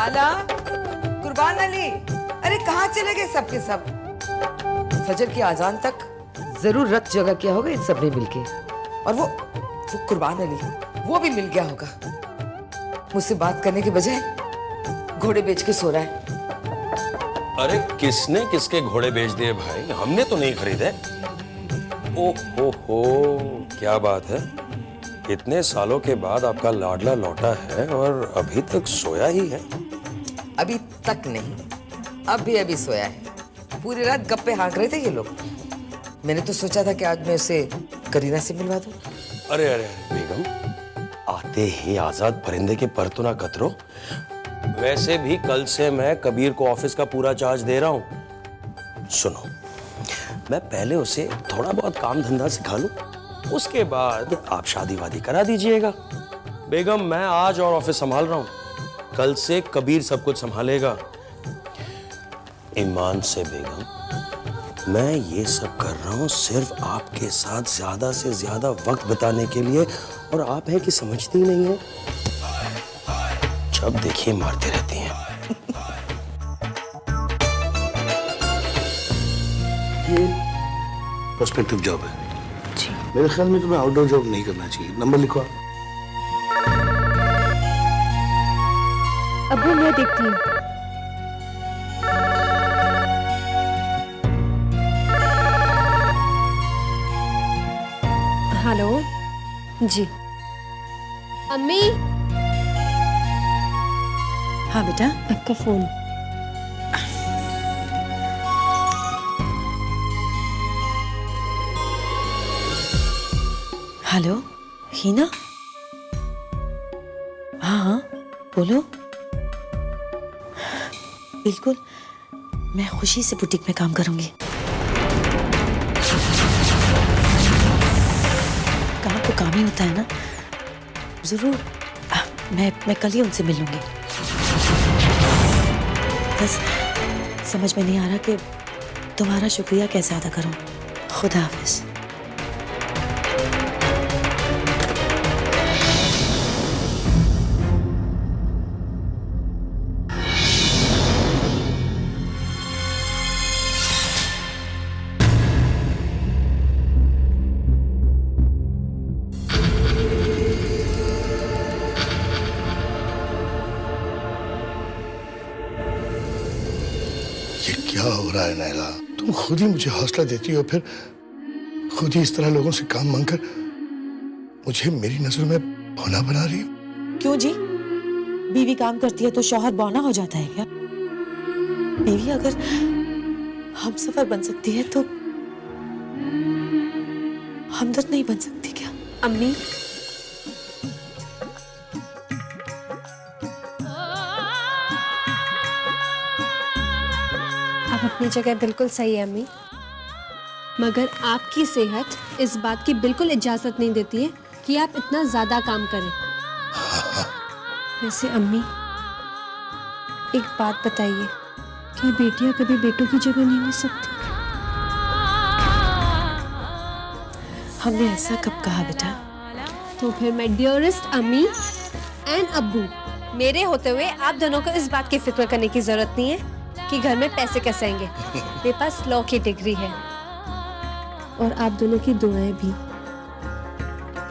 लाला, कुर्बान अली, अरे कहाँ चले गए सबके सब? फजर की आजान तक जरूर रत जगह किया होगा इन सब ने मिलके। और वो कुर्बान अली, वो भी मिल गया होगा। मुझसे बात करने के बजाय घोड़े बेच के सो रहा है। अरे किसने किसके घोड़े बेच दिए भाई? हमने तो नहीं खरीदे। हो, क्या बात है, इतने सालों के बाद आपका लाडला लौटा है और अभी तक सोया ही है? अभी तक नहीं, अभी सोया है। पूरी रात गप्पे हाँक रहे थे ये लोग। मैंने तो सोचा था कि आज मैं उसे करीना से मिलवा दूं। अरे बेगम, आते ही आजाद परिंदे के पर तो ना कतरो। वैसे भी कल से मैं कबीर को ऑफिस का पूरा चार्ज दे रहा हूं। सुनो, मैं पहले उसे थोड़ा बहुत काम धंधा सिखा लूं, उसके बाद आप शादी वादी करा दीजिएगा। बेगम, मैं आज और ऑफिस संभाल रहा हूं, कल से कबीर सब कुछ संभालेगा। ईमान से बेगम, मैं ये सब कर रहा हूं सिर्फ आपके साथ ज्यादा से ज्यादा वक्त बिताने के लिए, और आप हैं कि समझती ही नहीं है। जब देखिए मारते रहती हैं। ये प्रोस्पेक्टिव जॉब है जी। मेरे ख्याल में तुम्हें आउटडोर जॉब नहीं करना चाहिए। नंबर लिखो। अब मैं देखती हूँ। हेलो जी। अम्मी। हाँ बेटा, आपका फोन। हेलो हीना। हाँ बोलो। बिल्कुल, मैं खुशी से बुटीक में काम करूंगी। काम तो काम ही होता है ना। जरूर, मैं कल ही उनसे मिलूंगी। बस समझ में नहीं आ रहा कि तुम्हारा शुक्रिया कैसे अदा करूं। खुदा हाफिज। क्या हो रहा है नैला? तुम खुद ही मुझे हौसला देती हो, फिर खुद ही इस तरह लोगों से काम मांगकर मुझे मेरी नजरों में भोला बना रही हो। क्यों जी? बीवी काम करती है तो शौहर बौना हो जाता है क्या? बीवी अगर हमसफर बन सकती है तो हमदर्द नहीं बन सकती क्या? अम्मी, आप अपनी जगह बिल्कुल सही है अम्मी, मगर आपकी सेहत इस बात की बिल्कुल इजाजत नहीं देती है कि आप इतना ज्यादा काम करें। वैसे अम्मी, एक बात बताइए, क्या बेटियां कभी बेटों की जगह नहीं ले सकती? हमने ऐसा कब कहा बेटा? तो फिर मैं डियरेस्ट अम्मी एंड अब्बू, मेरे होते हुए आप दोनों को इस बात की फिक्र करने की जरूरत नहीं है कि घर में पैसे कैसे आएंगे। मेरे पास लॉ की डिग्री है और आप दोनों की दुआएं भी।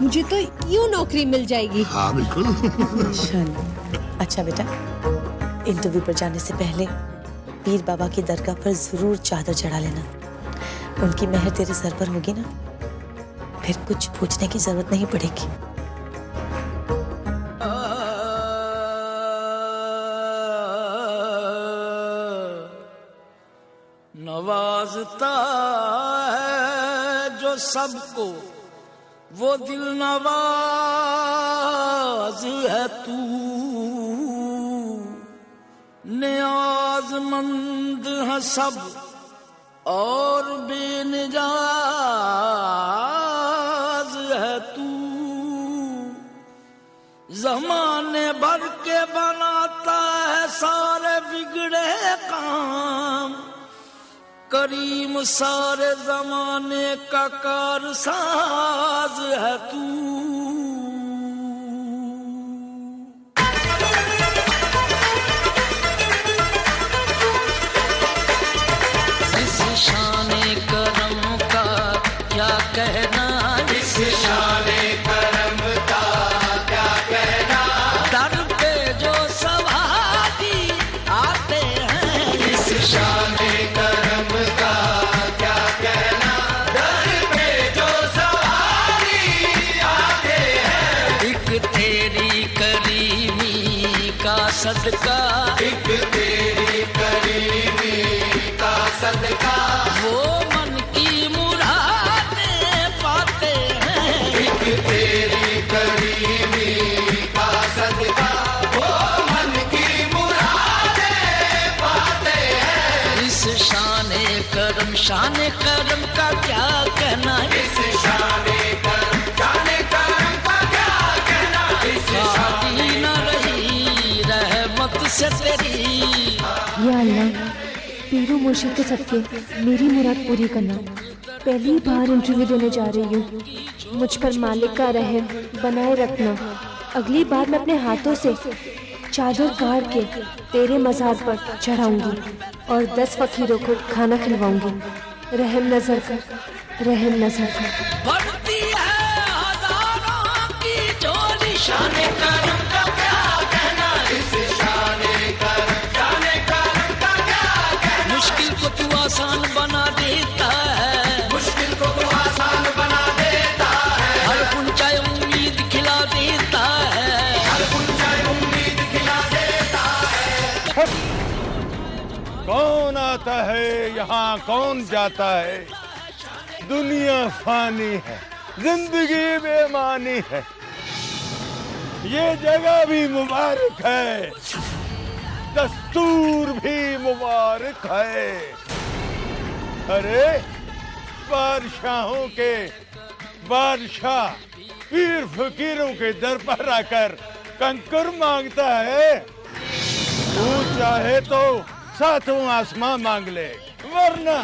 मुझे तो यूं नौकरी मिल जाएगी। हाँ बिल्कुल। अच्छा बेटा, इंटरव्यू पर जाने से पहले पीर बाबा की दरगाह पर जरूर चादर चढ़ा लेना। उनकी मेहर तेरे सर पर होगी ना, फिर कुछ पूछने की जरूरत नहीं पड़ेगी। नवाजता है जो सबको वो दिल नवाज है तू, नियाजमंद है सब और बेनियाज है तू, जमाने भर के बनाता है सारे बिगड़े काम, करीम सारे जमाने का कारसाज है तू। सदका, एक तेरी करीबी का सदका, वो मन की मुरादें पाते हैं। एक तेरी करीबी का सदका, वो मन की मुरादें पाते हैं। इस शाने करम का क्या कहना, इस शाने करम का क्या कहना, इस शादी न रही रहमत से तेरी। या अल्लाह, पीरू मुर्शिद के सदके मेरी मुराद पूरी करना। पहली बार इंटरव्यू देने जा रही हूँ, मुझ पर मालिक का रहम बनाए रखना। अगली बार मैं अपने हाथों से चादर काट के तेरे मज़ार पर चढ़ाऊंगी और 10 फकीरों को खाना खिलवाऊंगी। रहम नजर कर, रहम नजर कर। बढ़ती है हजारों की झोली, शाने करम का क्या कहना, इस शाने करम का क्या कहना। मुश्किल को तू आसान बना देता है, मुश्किल को तू आसान बना देता है। हर गुंजाए उम्मीद खिला देता है, हर गुंजाए उम्मीद खिला देता है। कौन आता है यहाँ कौन जाता है, दुनिया फानी है, जिंदगी बेमानी है। ये जगह भी मुबारक है, दस्तूर भी मुबारक है। अरे बादशाहों के बादशाह पीर फकीरों के दर पर आकर कंकर मांगता है। तू चाहे तो 7वां आसमां मांग ले, वरना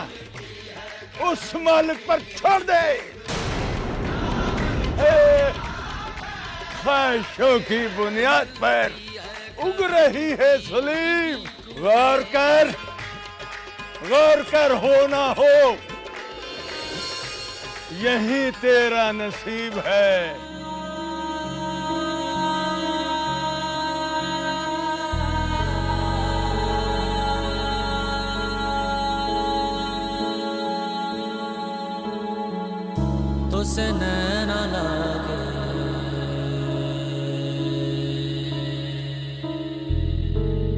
उस मालिक पर छोड़ दे। ख्वाहिशों की बुनियाद पर उग रही है सलीम। गौर कर हो ना हो, यही तेरा नसीब है। तो से नैना लागे,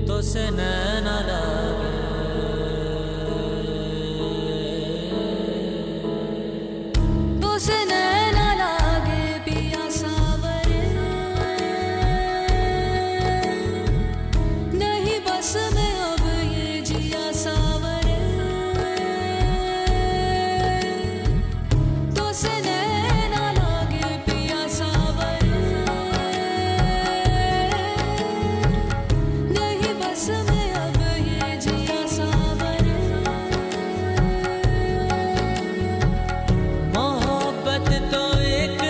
तो से नैना लागे, तो से नैना लागे पिया सावरे, नहीं बस में अब ये जिया सावरे। तो से नैना लागे पिया सावरे, नहीं बस में अब ये जिया सावरे। मोहब्बत तो एक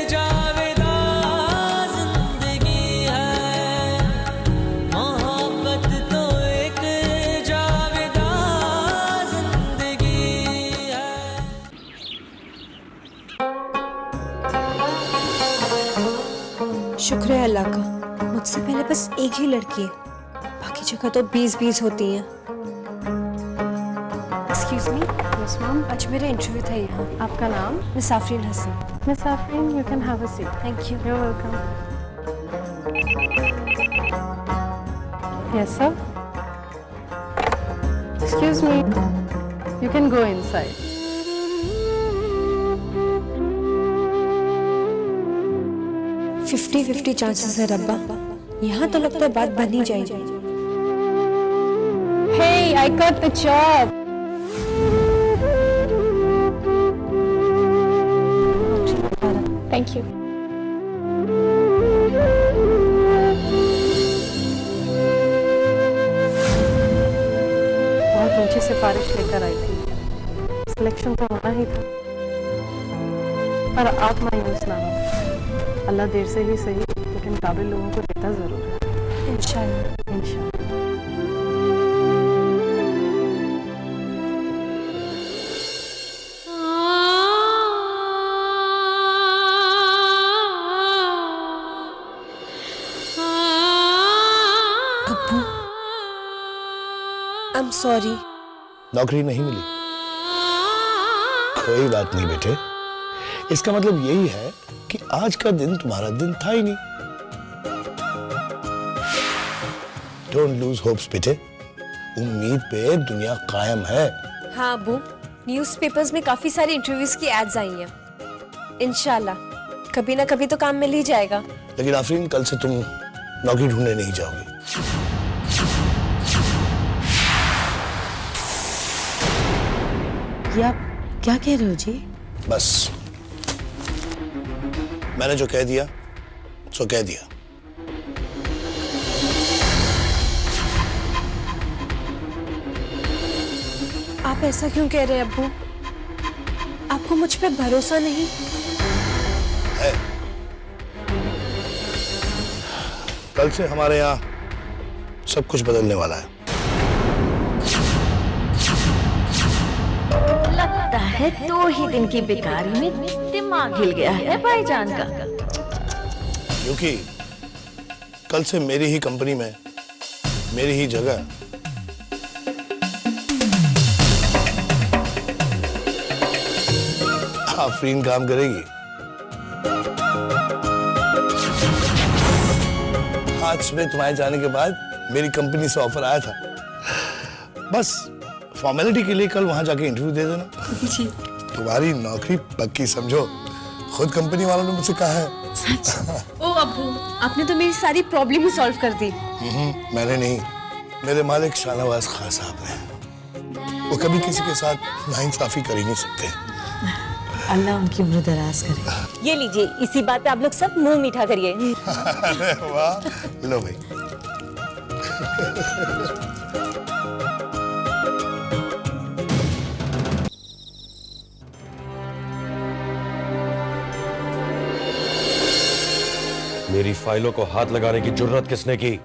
जावेदा जिंदगी है, मोहब्बत तो एक जावेदा जिंदगी है। शुक्र है अल्लाह का, मुझसे पहले बस एक ही लड़की है, बाकी जगह तो 20-20 होती हैं। एक्सक्यूज मी, यस मैम, आज मेरा इंटरव्यू था यहाँ। आपका नाम? Miss Afreen Hasan. Miss Afreen, you can have a seat. Thank you. You are welcome. Yes sir. Excuse me, you can go inside. 50-50 chances है रब्बा, यहाँ तो लगता है बात बन ही जाएगी। Hey, I got the job. Thank you. बहुत ऊंची सिफारिश लेकर आई थी, सिलेक्शन तो होना ही था, पर आप मायूस ना हो। अल्लाह देर से ही सही, लेकिन काबिल लोगों को देता जरूर है। इंशाअल्लाह, इंशाअल्लाह। अब्बू, आई एम सॉरी। नौकरी नहीं मिली, कोई बात नहीं बेटे। इसका मतलब यही है कि आज का दिन तुम्हारा दिन था ही नहीं। डोंट लूज होप्स बेटे, उम्मीद पे दुनिया कायम है। हाँ अबू, न्यूज़पेपर्स में काफी सारी इंटरव्यूज की एड्स आई हैं। इंशाल्लाह कभी ना कभी तो काम मिल ही जाएगा। लेकिन आफरीन, कल से तुम नौकरी ढूंढने नहीं जाओगी। ये आप क्या कह रहे हो जी? बस मैंने जो कह दिया सो कह दिया। आप ऐसा क्यों कह रहे हैं अब्बू? आपको मुझ पे भरोसा नहीं? है। कल से हमारे यहाँ सब कुछ बदलने वाला है। लगता है 2 ही दिन की बेकारी में दिमाग हिल गया है भाईजान का। क्योंकि कल से मेरी ही कंपनी में मेरी ही जगह आफरीन काम करेगी। आज सुबह तुम्हारे जाने के बाद मेरी कंपनी से ऑफर आया था। बस फॉर्मेलिटी के लिए कल वहां जाके इंटरव्यू दे देना। जी। तुम्हारी नौकरी पक्की समझो। खुद कंपनी वालों ने मुझसे कहा है। सच? ओ अब्बू, आपने तो मेरी सारी प्रॉब्लम ही सॉल्व कर दी। मैंने नहीं, मेरे मालिक शाहनवाज खान साहब ने। वो कभी किसी के साथ नाइंसाफी कर ही नहीं सकते। अल्लाह उनकी उम्र दराज करे। ये लीजिए, इसी बात पे आप लोग सब मुंह मीठा करिए। अरे वाह, लो भाई। मेरी फाइलों को हाथ लगाने की जुर्रत किसने की?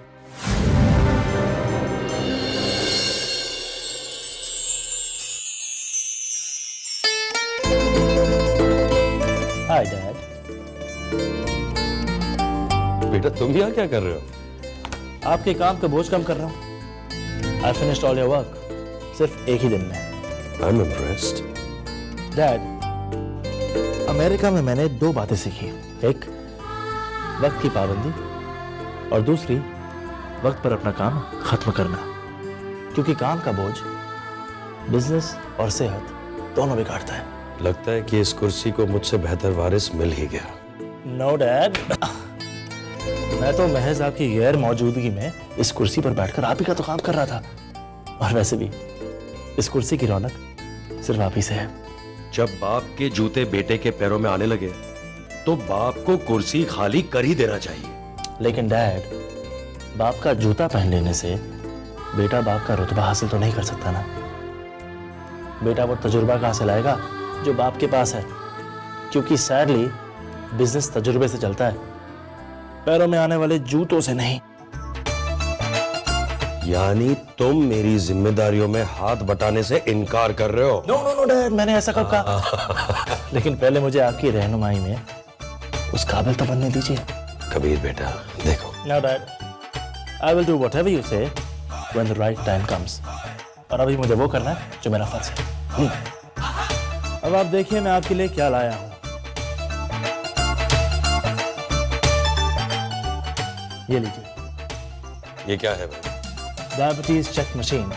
Hi dad. बेटा तुम यहाँ क्या कर रहे हो? आपके काम का बोझ कम कर रहा हूँ। I finished all your work सिर्फ एक ही दिन में। I am impressed. Dad, America में मैंने 2 बातें सीखी। एक, वक्त की पाबंदी, और दूसरी, वक्त पर अपना काम खत्म करना। क्योंकि काम का बोझ बिजनेस और सेहत दोनों बिगाड़ता है। लगता है कि इस कुर्सी को मुझसे बेहतर वारिस मिल ही गया। नो डैड, मैं तो महज आपकी गैर मौजूदगी में इस कुर्सी पर बैठकर आप ही का तो काम कर रहा था। और वैसे भी इस कुर्सी की रौनक सिर्फ आप ही से है। जब बाप के जूते बेटे के पैरों में आने लगे तो बाप को कुर्सी खाली कर ही देना चाहिए। लेकिन डैड, बाप का जूता पहन लेने से बेटा बाप का रुतबा हासिल तो नहीं कर सकता ना। बेटा वो तजुर्बा कहां से लाएगा जो बाप के पास है? क्योंकि सैडली बिजनेस तजुर्बे से चलता है, पैरों में आने वाले जूतों से नहीं। यानी तुम मेरी जिम्मेदारियों में हाथ बटाने से इनकार कर रहे हो? नो नो नो डैड, मैंने ऐसा कब कहा? लेकिन पहले मुझे आपकी रहनुमाई में उस काबिल तो बनने दीजिए। कबीर बेटा देखो। No dad, I will do whatever you say when the right time comes. और अभी मुझे वो करना है जो मेरा फर्ज है। अब आप देखिए मैं आपके लिए क्या लाया हूं। ये लीजिए। ये क्या है भाई? Diabetes check machine.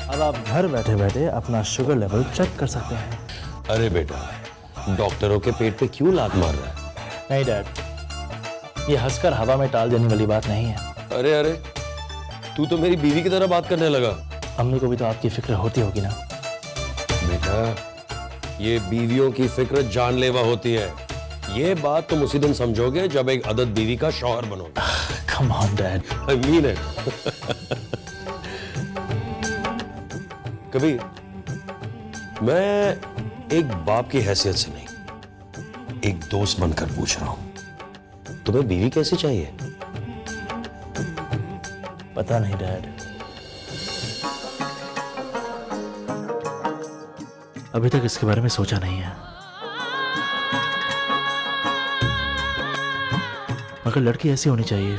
अब आप घर बैठे बैठे अपना शुगर लेवल चेक कर सकते हैं। अरे बेटा, डॉक्टरों के पेट पे क्यों लात मार रहा है? नहीं डैड, ये हंसकर हवा में टाल देने वाली बात नहीं है। अरे अरे, तू तो मेरी बीवी की तरह बात करने लगा। अम्मी को भी तो आपकी फिक्र होती होगी ना। बेटा, ये बीवियों की फिक्र जानलेवा होती है। ये बात तुम उसी दिन समझोगे जब एक अदद बीवी का शौहर बनोगे। Come on dad, I mean it. Kabir, मैं एक बाप की हैसियत से नहीं, एक दोस्त बनकर पूछ रहा हूं, तुम्हें बीवी कैसी चाहिए? पता नहीं डैड, अभी तक इसके बारे में सोचा नहीं है। मगर लड़की ऐसी होनी चाहिए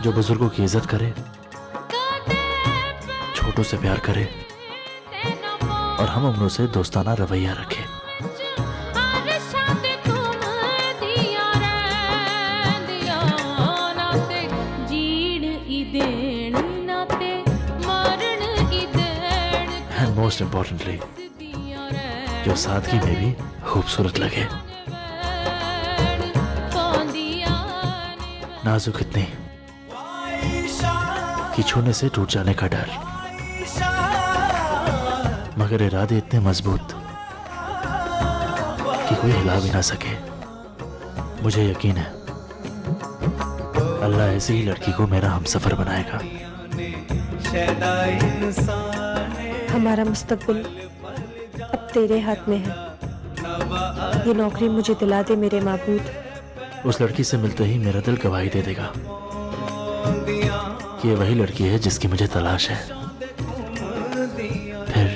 जो बुजुर्गों की इज्जत करे, छोटों से प्यार करे और हम उम्रों से दोस्ताना रवैया रखे। मोस्ट इम्पोर्टेंटली जो सादगी में भी खूबसूरत लगे। नाजुक इतनी कि छूने से टूट जाने का डर, मगर इरादे इतने मजबूत कि कोई हिला भी ना सके। मुझे यकीन है अल्लाह ऐसी ही लड़की को मेरा हमसफर बनाएगा। हमारा मुस्तकबिल अब तेरे हाथ में है। ये नौकरी मुझे दिला दे मेरे माबूद। उस लड़की से मिलते ही मेरा दिल गवाही दे देगा कि ये वही लड़की है जिसकी मुझे तलाश है। फिर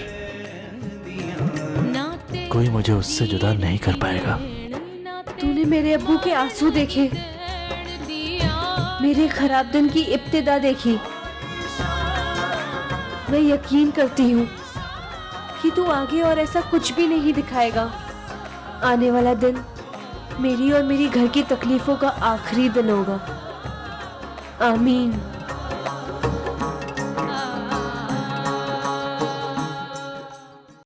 कोई मुझे उससे जुदा नहीं कर पाएगा। तूने मेरे अब्बू के आंसू देखे, मेरे खराब दिन की इब्तिदा देखी। मैं यकीन करती हूँ कि तू आगे और ऐसा कुछ भी नहीं दिखाएगा। आने वाला दिन मेरी और मेरी घर की तकलीफों का आखिरी दिन होगा। आमीन।